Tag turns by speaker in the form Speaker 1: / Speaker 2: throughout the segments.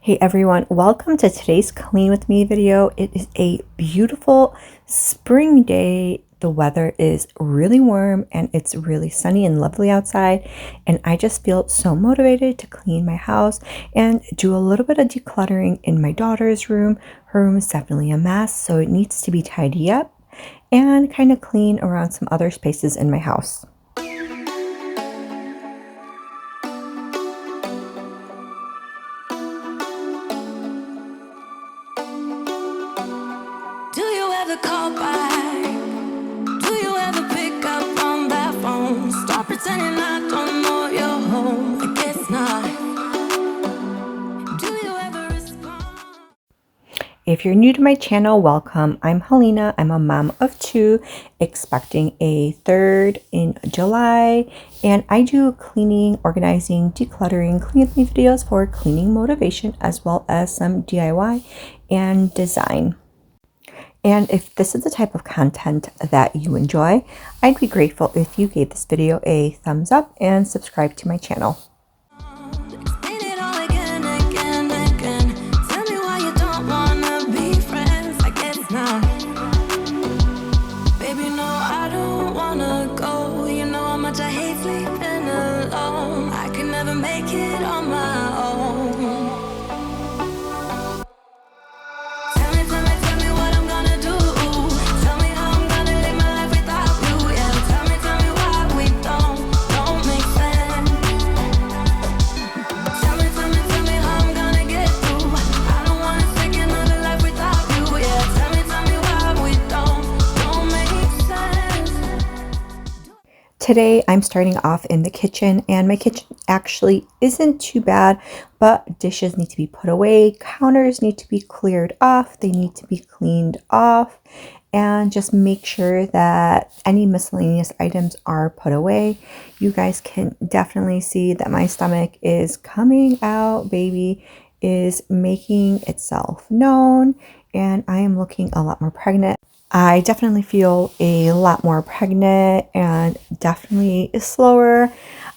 Speaker 1: Hey everyone, welcome to today's Clean With Me video. It is a beautiful spring day. The weather is really warm and it's really sunny and lovely outside. And I just feel so motivated to clean my house and do a little bit of decluttering in my daughter's room. Her room is definitely a mess, so it needs to be tidy up and kind of clean around some other spaces in my house.
Speaker 2: Call back. Do you ever pick up on that phone? Stop pretending I don't know you're home. I guess not. Do you ever respond?
Speaker 1: If you're new to my channel, welcome. I'm Helena. I'm a mom of two, expecting a third in July, and I do cleaning, organizing, decluttering, clean with me videos for cleaning motivation, as well as some DIY and design. And if this is the type of content that you enjoy, I'd be grateful if you gave this video a thumbs up and subscribe to my channel.
Speaker 2: Explain it all again, again, again. Tell me why you don't wanna be friends. I guess not. Baby, no, I don't wanna go. You know how much I hate sleeping alone. I can never make it on my own.
Speaker 1: Today, I'm starting off in the kitchen, and my kitchen actually isn't too bad, but dishes need to be put away, counters need to be cleared off, they need to be cleaned off, and just make sure that any miscellaneous items are put away. You guys can definitely see that my stomach is coming out. Baby is making itself known, and I am looking a lot more pregnant. I definitely feel a lot more pregnant and definitely slower.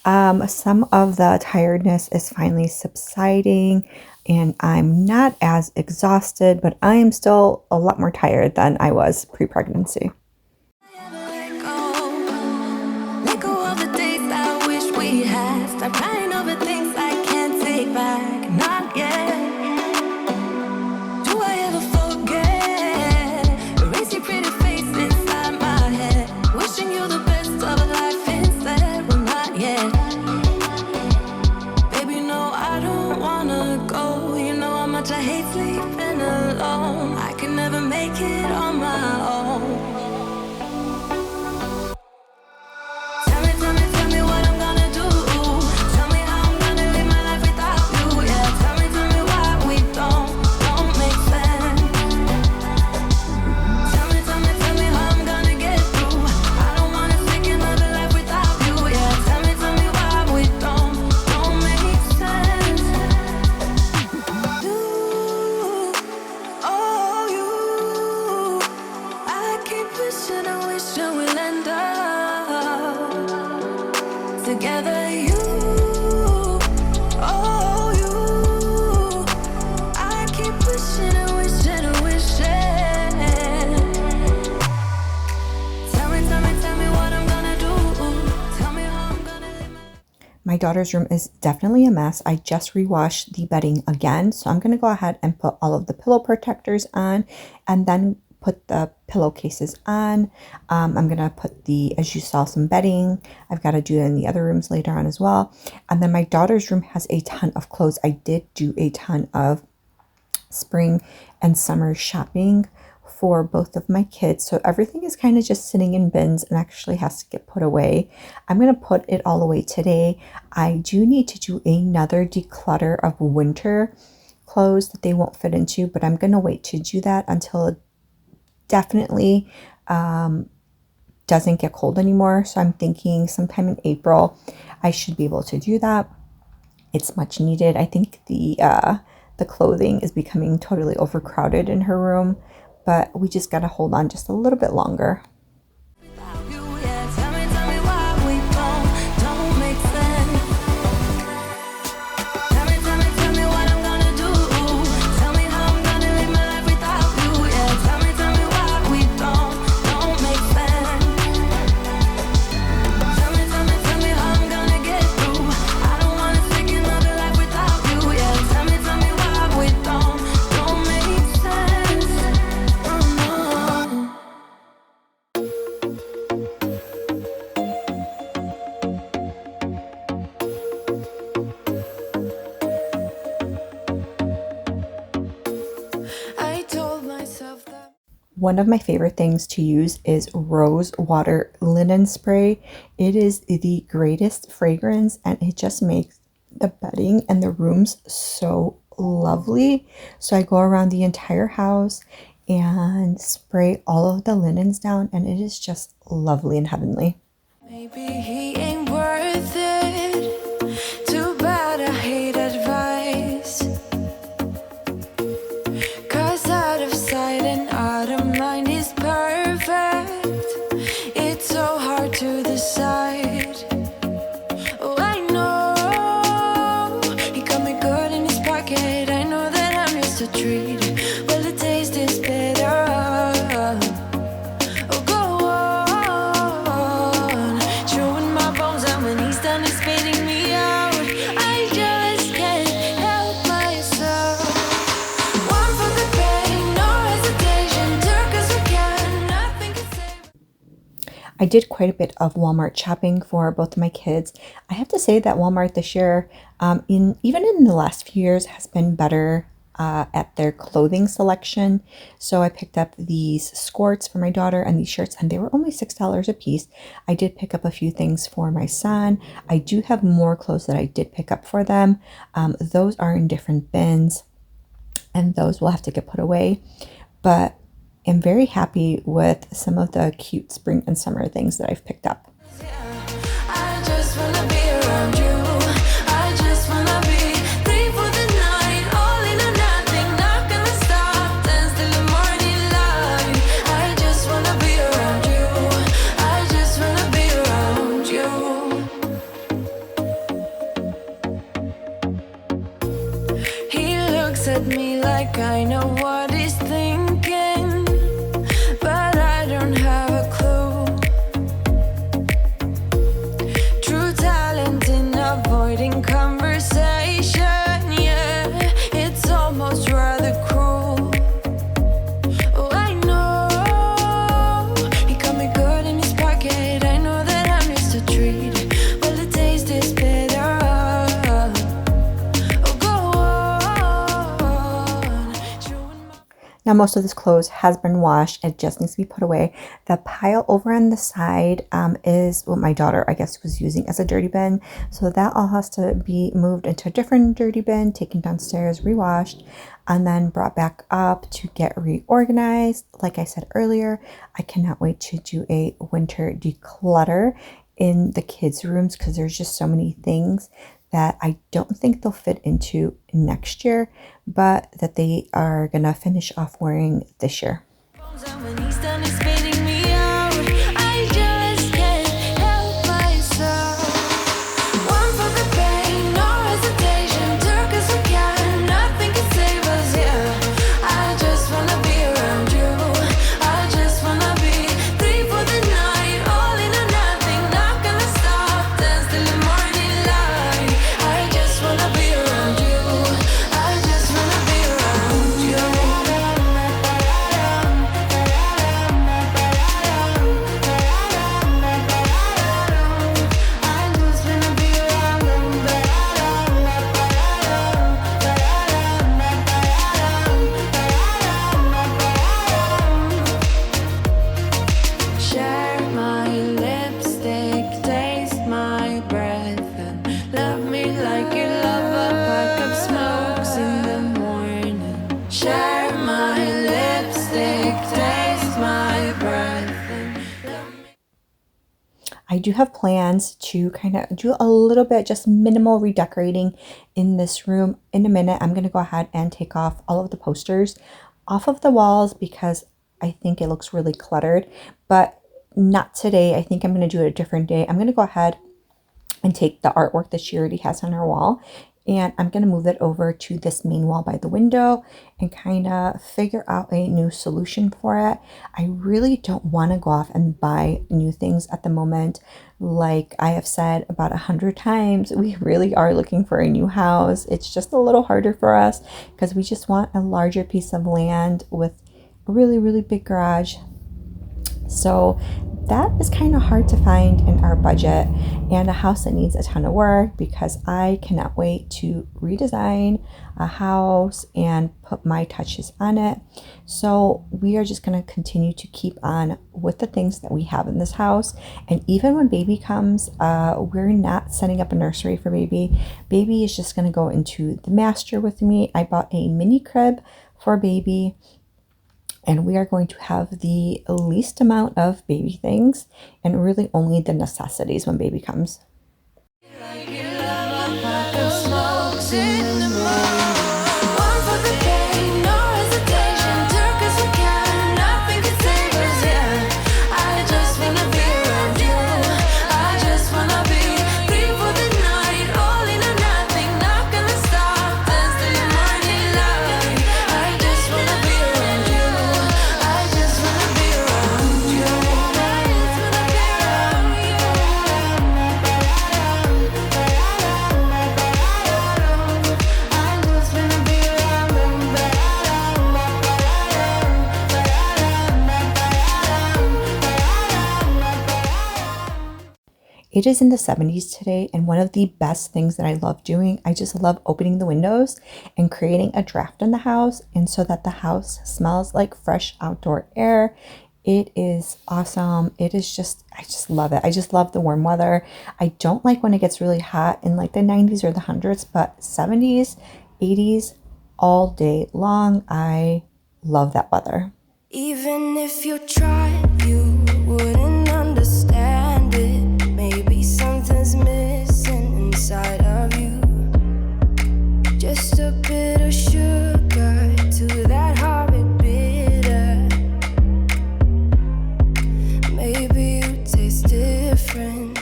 Speaker 1: Some of the tiredness is finally subsiding and I'm not as exhausted, but I am still a lot more tired than I was pre-pregnancy.
Speaker 2: Let go of the days I wish we had. Stop crying over things I can't take back. Not yet. Do I ever forget? Erase your pretty face inside my head. Wishing you the best of life instead. Well, not yet. Baby, no, I don't wanna go. You know how much I hate sleeping alone. I can never make it on my own. Together, you, oh, you. I keep wishing and wishing and wishing. Tell me what I'm gonna do. Tell me how I'm gonna live
Speaker 1: My daughter's room is definitely a mess. I just rewashed the bedding again, so I'm going to go ahead and put all of the pillow protectors on and then put the pillowcases on. I'm going to put as you saw, some bedding. I've got to do it in the other rooms later on as well. And then my daughter's room has a ton of clothes. I did do a ton of spring and summer shopping for both of my kids, so everything is kind of just sitting in bins and actually has to get put away. I'm going to put it all away today. I do need to do another declutter of winter clothes that they won't fit into, but I'm going to wait to do that until it definitely doesn't get cold anymore. So I'm thinking sometime in April I should be able to do that. It's much needed. I think the clothing is becoming totally overcrowded in her room, but we just got to hold on just a little bit longer.
Speaker 2: without you. Yeah, tell me why we don't make sense. Tell me what I'm gonna do.
Speaker 1: One of my favorite things to use is rose water linen spray. It is the greatest fragrance and it just makes the bedding and the rooms so lovely. So I go around the entire house and spray all of the linens down, and it is just lovely and heavenly.
Speaker 2: Maybe he ain't worth it. Too bad I hate advice. 'Cause out of sight and out of mind is perfect. It's so hard to decide. Oh, I know he got me good in his pocket. I know that I'm just a treat. Well, the taste is better. Oh, go on, chewing my bones out when he's done and spitting me out. I just can't help myself. One for the pain, no hesitation. Took us again, nothing can save.
Speaker 1: I did quite a bit of Walmart shopping for both of my kids. I have to say that Walmart this year, even in the last few years, has been better at their clothing selection. So I picked up these skirts for my daughter and these shirts, and they were only $6 a piece. I did pick up a few things for my son. I do have more clothes that I did pick up for them. Those are in different bins, and those will have to get put away. But I'm very happy with some of the cute spring and summer things that I've picked up.
Speaker 2: I just wanna be around you. I just wanna be free for the night. All in or nothing, not gonna stop. Dance till the morning light. I just wanna be around you. I just wanna be around you. He looks at me like I know what he's thinking, but I don't have a clue. True talent in avoiding conversation, yeah, it's almost rather cruel. Oh, I know he got me good in his pocket. I know that I'm just a treat. Well, the taste is better. Oh, go on, chewing my.
Speaker 1: Now, most of this clothes has been washed. It just needs to be put away. The pile over on the side is what my daughter, I guess, was using as a dirty bin. So that all has to be moved into a different dirty bin, taken downstairs, rewashed, and then brought back up to get reorganized. Like I said earlier, I cannot wait to do a winter declutter in the kids' rooms because there's just so many things that I don't think they'll fit into next year, but that they are gonna finish off wearing this year.
Speaker 2: When he's done spitting me out, I just can't help myself. One for the pain, no hesitation. Took us again, nothing can save us, yeah. I just wanna be around you. I just wanna be free for the night. All in or nothing, not gonna stop. Dance till the morning light. I just wanna be around you. I just wanna be around you. Share my lipstick, taste my breath, and love me like you love a pack of smokes in the morning. Share my lipstick, taste my breath, and love me.
Speaker 1: I do have plans to kind of do a little bit, just minimal redecorating in this room. In a minute, I'm going to go ahead and take off all of the posters off of the walls because I think it looks really cluttered, but not today. I think I'm going to do it a different day. I'm going to go ahead and take the artwork that she already has on her wall, and I'm going to move it over to this main wall by the window and kind of figure out a new solution for it. I really don't want to go off and buy new things at the moment. Like I have said about 100 times, we really are looking for a new house. It's just a little harder for us because we just want a larger piece of land with a really, really big garage. So that is kind of hard to find in our budget and a house that needs a ton of work, because I cannot wait to redesign a house and put my touches on it. So we are just going to continue to keep on with the things that we have in this house. And even when baby comes, we're not setting up a nursery for baby. Baby is just going to go into the master with me. I bought a mini crib for baby, and we are going to have the least amount of baby things and really only the necessities when baby comes. It is in the 70s today, and one of the best things that I love doing, I just love opening the windows and creating a draft in the house, and so that the house smells like fresh outdoor air. It is awesome. It is just, I just love it. I just love the warm weather. I don't like when it gets really hot in like the 90s or the hundreds, but 70s, 80s, all day long. I love that weather.
Speaker 2: Even if you tried, you wouldn't understand it. Maybe something's missing inside of you. Just a bit of sugar to that horrid bitter. Maybe you taste different.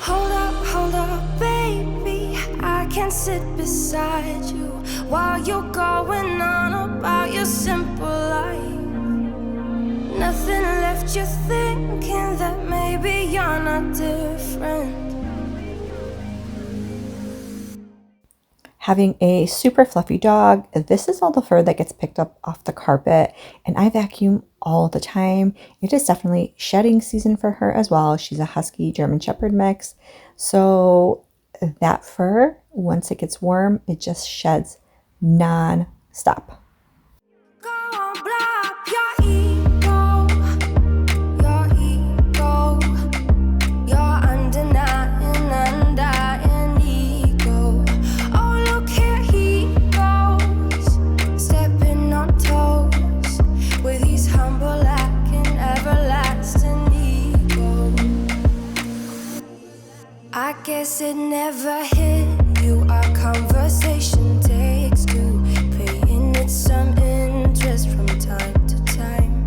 Speaker 2: Hold up, baby. I can sit beside you while you're going on about your simple life. Nothing left you thinking that maybe you're not different.
Speaker 1: Having a super fluffy dog, this is all the fur that gets picked up off the carpet, and I vacuum all the time. It is definitely shedding season for her as well. She's a Husky German Shepherd mix. So that fur, once it gets warm, it just sheds non-stop.
Speaker 2: Go on, blow up your ego, your undenying, undying ego. Oh, look here he goes, stepping on toes with his humble lack and everlasting ego. I guess it never hit you, our conversation takes two, paying it some interest from time to time.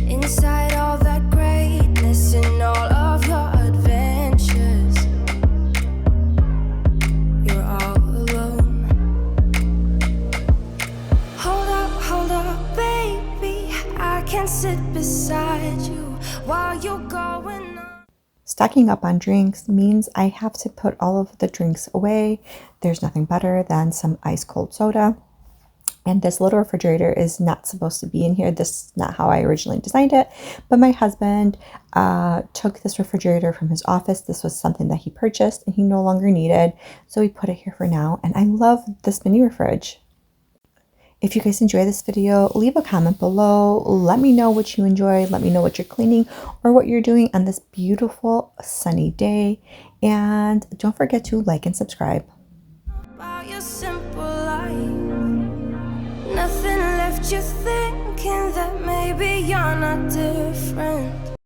Speaker 2: Inside all that greatness and all of your adventures, you're all alone. Hold up, baby. I can sit beside you while you're going on.
Speaker 1: Stocking up on drinks means I have to put all of the drinks away. There's nothing better than some ice cold soda. And this little refrigerator is not supposed to be in here. This is not how I originally designed it. But my husband took this refrigerator from his office. This was something that he purchased and he no longer needed. So we put it here for now. And I love this mini fridge. If you guys enjoy this video, leave a comment below. Let me know what you enjoyed. Let me know what you're cleaning or what you're doing on this beautiful sunny day. And don't forget to like and subscribe.
Speaker 2: About your simple life, nothing left you thinking that maybe you're not different.